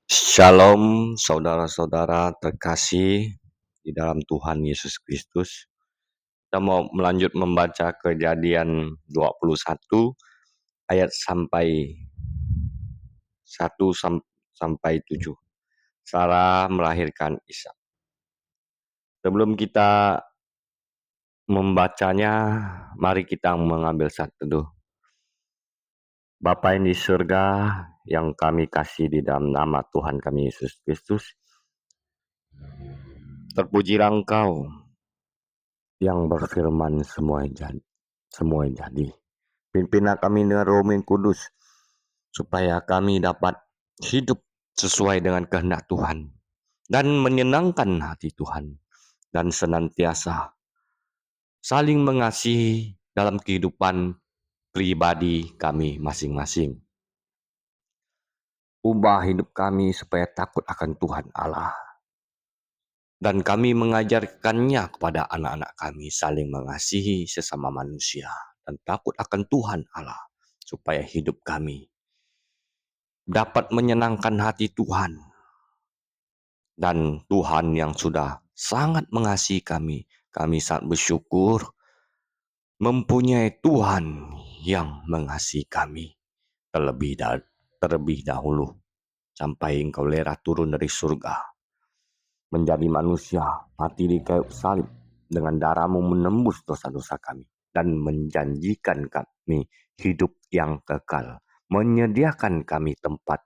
Shalom, saudara-saudara terkasih di dalam Tuhan Yesus Kristus. Kita mau melanjut membaca Kejadian 21 ayat sampai 1 sampai 7. Sarah melahirkan Ishak. Sebelum kita membacanya, mari kita mengambil saat teduh. Bapa yang di surga, yang kami kasih di dalam nama Tuhan kami Yesus Kristus, terpujilah Engkau yang berfirman semua jadi. Pimpinlah kami dengan Roh yang Kudus, supaya kami dapat hidup sesuai dengan kehendak Tuhan dan menyenangkan hati Tuhan, dan senantiasa saling mengasihi dalam kehidupan pribadi kami masing-masing. Ubah hidup kami supaya takut akan Tuhan Allah, dan kami mengajarkannya kepada anak-anak kami saling mengasihi sesama manusia dan takut akan Tuhan Allah, supaya hidup kami dapat menyenangkan hati Tuhan. Dan Tuhan yang sudah sangat mengasihi kami sangat bersyukur mempunyai Tuhan yang mengasihi kami terlebih dahulu, sampai Engkau lerah turun dari surga menjadi manusia, mati di kayu salib, dengan darah-Mu menembus dosa-dosa kami dan menjanjikan kami hidup yang kekal, menyediakan kami tempat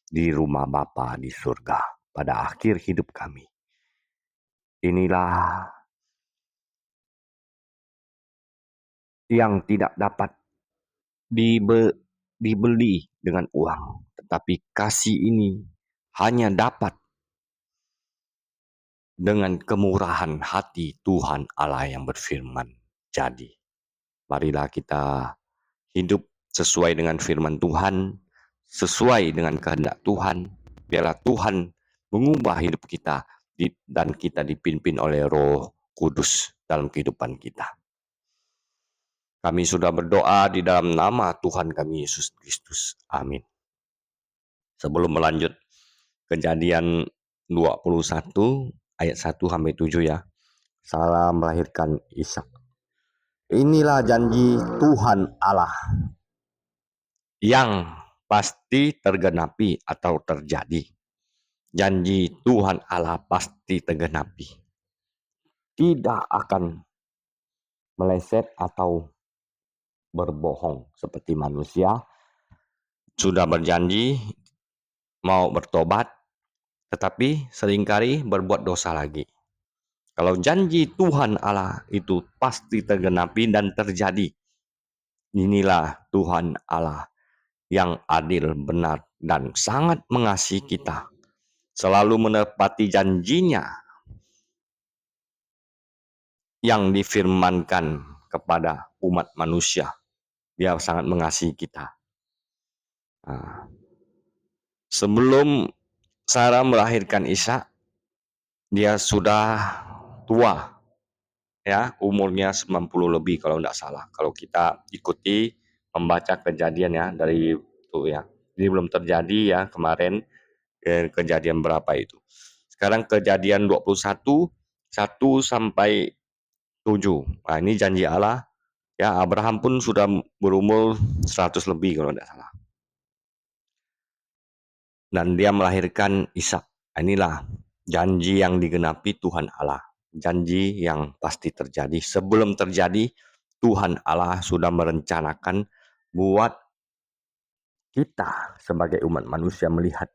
di rumah Bapa di surga pada akhir hidup kami. Inilah yang tidak dapat dibeli dengan uang, tetapi kasih ini hanya dapat dengan kemurahan hati Tuhan Allah yang berfirman. Jadi, marilah kita hidup sesuai dengan firman Tuhan, sesuai dengan kehendak Tuhan. Biarlah Tuhan mengubah hidup kita dan kita dipimpin oleh Roh Kudus dalam kehidupan kita. Kami sudah berdoa di dalam nama Tuhan kami Yesus Kristus. Amin. Sebelum melanjut Kejadian 21 ayat 1 sampai 7 ya. Sarah melahirkan Ishak. Inilah janji Tuhan Allah yang pasti tergenapi atau terjadi. Janji Tuhan Allah pasti tergenapi. Tidak akan meleset atau berbohong seperti manusia. Sudah berjanji mau bertobat, tetapi seringkali berbuat dosa lagi. Kalau janji Tuhan Allah itu pasti tergenapi dan terjadi. Inilah Tuhan Allah yang adil, benar, dan sangat mengasihi kita. Selalu menepati janjinya yang difirmankan kepada umat manusia. Dia sangat mengasihi kita. Nah, sebelum Sarah melahirkan Ishak, dia sudah tua, ya, umurnya 90 lebih kalau tidak salah. Kalau kita ikuti membaca kejadian ya dari itu ya. Ini belum terjadi ya kemarin, kejadian berapa itu. Sekarang kejadian 21 1 sampai 7. Nah, ini janji Allah ya, Abraham pun sudah berumur 100 lebih kalau tidak salah. Dan dia melahirkan Ishak. Inilah janji yang digenapi Tuhan Allah. Janji yang pasti terjadi. Sebelum terjadi, Tuhan Allah sudah merencanakan buat kita sebagai umat manusia melihat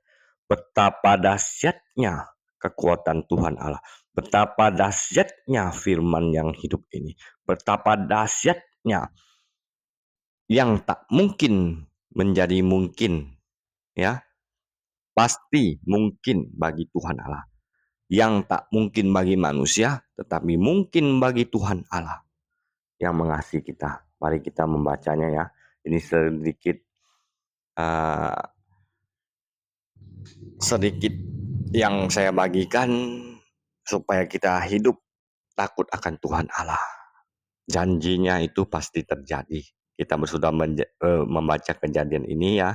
betapa dahsyatnya kekuatan Tuhan Allah. Betapa dahsyatnya firman yang hidup ini. Betapa dahsyatnya yang tak mungkin menjadi mungkin. Ya, pasti mungkin bagi Tuhan Allah. Yang tak mungkin bagi manusia, tetapi mungkin bagi Tuhan Allah yang mengasihi kita. Mari kita membacanya ya. Ini sedikit yang saya bagikan supaya kita hidup takut akan Tuhan Allah. Janjinya itu pasti terjadi. Kita sudah membaca kejadian ini ya.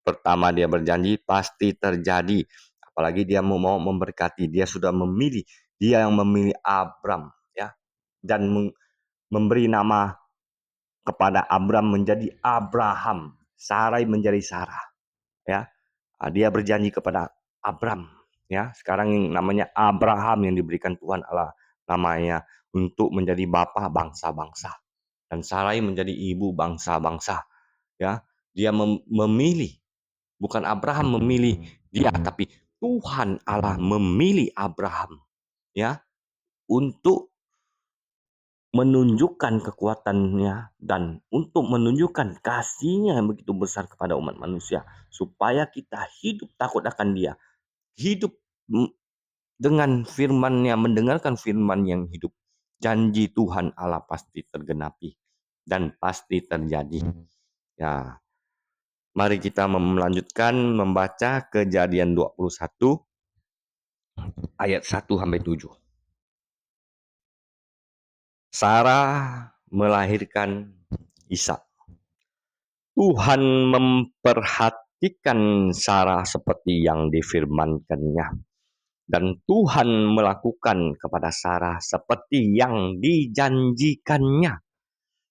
pertama dia berjanji pasti terjadi. Apalagi dia mau memberkati, dia sudah memilih, dia yang memilih Abram, ya, dan memberi nama kepada Abram menjadi Abraham, Sarai menjadi Sarah, ya. Dia berjanji kepada Abram, ya. Sekarang yang namanya Abraham yang diberikan Tuhan Allah namanya untuk menjadi bapa bangsa-bangsa, dan Sarai menjadi ibu bangsa-bangsa, ya. Dia memilih, bukan Abraham memilih dia, tapi Tuhan Allah memilih Abraham, ya, untuk menunjukkan kekuatannya dan untuk menunjukkan kasihnya yang begitu besar kepada umat manusia, supaya kita hidup takut akan dia, hidup dengan firman-Nya, mendengarkan firman yang hidup. Janji Tuhan Allah pasti tergenapi dan pasti terjadi. Ya, mari kita melanjutkan membaca Kejadian 21 ayat 1 sampai 7. Sarah melahirkan Ishak. Tuhan memperhatikan Sarah seperti yang difirmankannya, dan Tuhan melakukan kepada Sarah seperti yang dijanjikannya.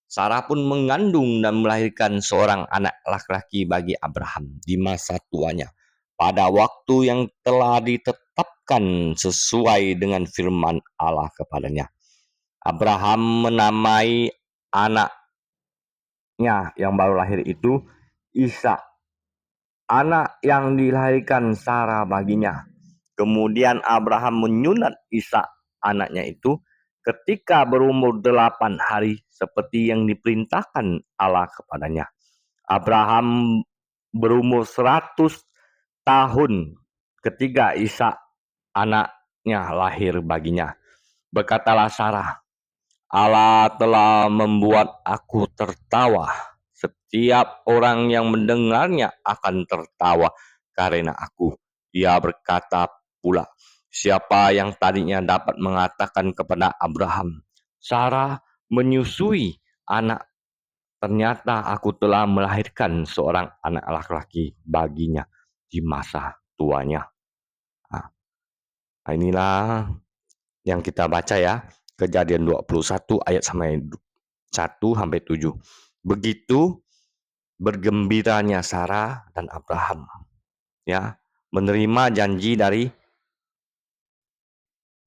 Sarah pun mengandung dan melahirkan seorang anak laki-laki bagi Abraham di masa tuanya, pada waktu yang telah ditetapkan sesuai dengan firman Allah kepadanya. Abraham menamai anaknya yang baru lahir itu Ishak, anak yang dilahirkan Sarah baginya. Kemudian Abraham menyunat Ishak anaknya itu ketika berumur 8 hari seperti yang diperintahkan Allah kepadanya. Abraham berumur 100 tahun ketika Ishak anaknya lahir baginya. Berkatalah Sarah, Allah telah membuat aku tertawa. Setiap orang yang mendengarnya akan tertawa karena aku. Ia berkata pula, siapa yang tadinya dapat mengatakan kepada Abraham, Sarah menyusui anak, ternyata aku telah melahirkan seorang anak laki-laki baginya di masa tuanya. Nah, inilah yang kita baca ya, Kejadian 21 ayat 1 sampai 7. Begitu bergembiranya Sarah dan Abraham, ya, menerima janji dari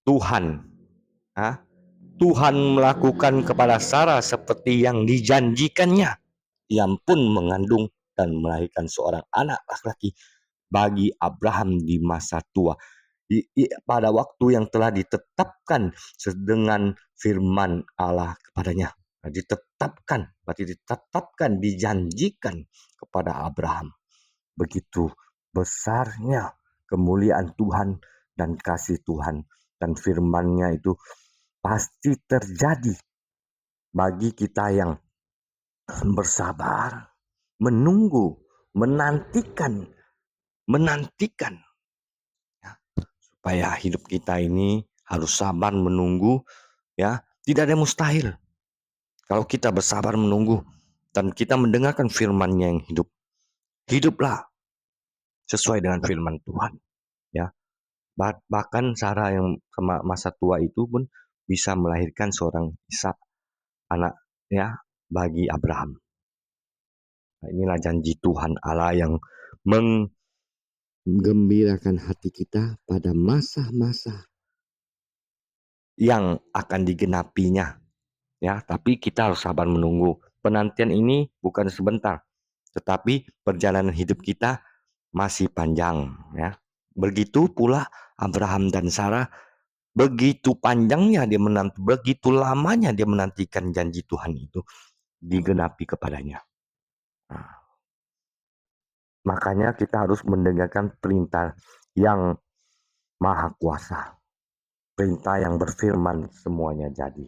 Tuhan. Tuhan melakukan kepada Sarah seperti yang dijanjikannya. Ia pun mengandung dan melahirkan seorang anak laki-laki bagi Abraham di masa tua, pada waktu yang telah ditetapkan dengan firman Allah kepadanya. Ditetapkan, berarti ditetapkan, dijanjikan kepada Abraham. Begitu besarnya kemuliaan Tuhan dan kasih Tuhan, dan firman-Nya itu pasti terjadi bagi kita yang bersabar, menunggu, menantikan, ya, supaya hidup kita ini harus sabar menunggu, ya, tidak ada yang mustahil. Kalau kita bersabar menunggu dan kita mendengarkan firman-Nya yang hidup, hiduplah sesuai dengan firman Tuhan, ya. Bahkan Sarah yang masa tua itu pun bisa melahirkan seorang Ishak, anak, ya, bagi Abraham. Nah, inilah janji Tuhan Allah yang menggembirakan hati kita pada masa-masa yang akan digenapinya, ya. Tapi kita harus sabar menunggu. Penantian ini bukan sebentar, tetapi perjalanan hidup kita masih panjang, ya. Begitu pula Abraham dan Sarah, begitu panjangnya dia menanti, begitu lamanya dia menantikan janji Tuhan itu digenapi kepadanya. Nah, makanya kita harus mendengarkan perintah yang maha kuasa, perintah yang berfirman semuanya jadi.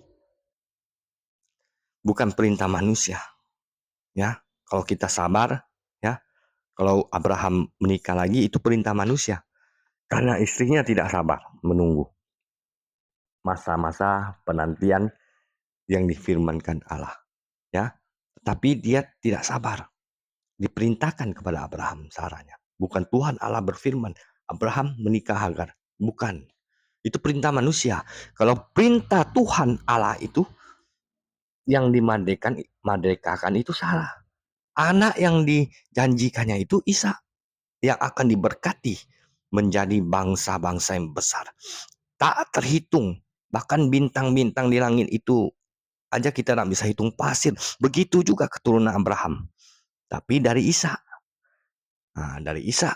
Bukan perintah manusia, ya. Kalau kita sabar, ya. Kalau Abraham menikah lagi itu perintah manusia, karena istrinya tidak sabar menunggu masa-masa penantian yang difirmankan Allah, ya. Tapi dia tidak sabar. diperintahkan kepada Abraham caranya. Bukan Tuhan Allah berfirman, Abraham menikah Hagar. Bukan. Itu perintah manusia. Kalau perintah Tuhan Allah itu yang dimerdekakan itu salah. Anak yang dijanjikannya itu Isa yang akan diberkati menjadi bangsa-bangsa yang besar. Tak terhitung. Bahkan bintang-bintang di langit itu aja kita tak bisa hitung pasir. Begitu juga keturunan Abraham. Tapi dari Isa. Nah, dari Isa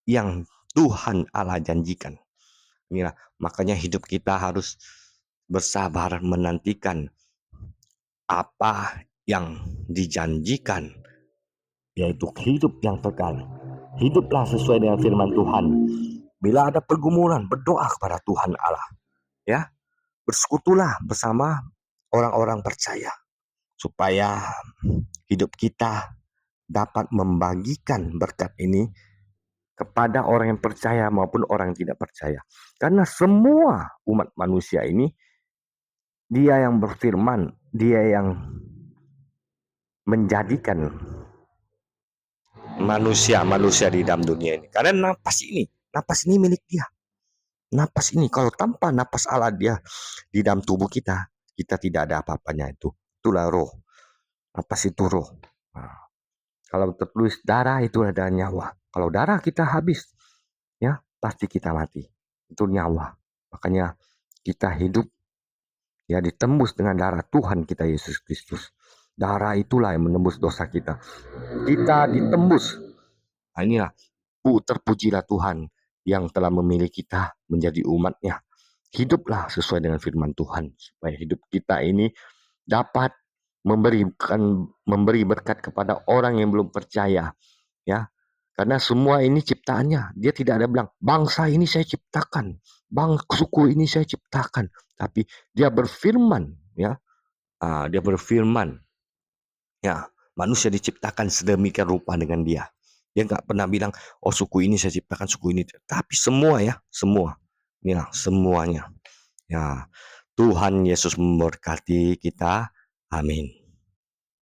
yang Tuhan Allah janjikan. Inilah, makanya hidup kita harus bersabar menantikan apa yang dijanjikan, yaitu hidup yang kekal. Hiduplah sesuai dengan firman Tuhan. Bila ada pergumulan, berdoa kepada Tuhan Allah. Ya, bersekutulah bersama orang-orang percaya supaya hidup kita dapat membagikan berkat ini kepada orang yang percaya maupun orang yang tidak percaya. Karena semua umat manusia ini, dia yang berfirman, dia yang menjadikan manusia di dalam dunia ini. Karena napas ini milik dia. Napas ini, kalau tanpa napas Allah dia di dalam tubuh kita, kita tidak ada apa-apanya itu. Itulah roh. Napas itu roh. Nah, kalau tertulis darah itu ada nyawa. Kalau darah kita habis, ya pasti kita mati. Itu nyawa. Makanya kita hidup ya ditembus dengan darah Tuhan kita Yesus Kristus. Darah itulah yang menembus dosa kita. Kita ditembus. Nah, inilah terpujilah Tuhan yang telah memilih kita menjadi umatnya. Hiduplah sesuai dengan firman Tuhan supaya hidup kita ini dapat memberi berkat kepada orang yang belum percaya, ya. Karena semua ini ciptaannya. Dia tidak ada bilang bangsa ini saya ciptakan, suku ini saya ciptakan, tapi dia berfirman, ya. Dia berfirman, ya, manusia diciptakan sedemikian rupa dengan dia. Dia nggak pernah bilang, oh suku ini saya ciptakan, suku ini. Tapi semua ya, semua. Inilah semuanya. Ya, Tuhan Yesus memberkati kita. Amin.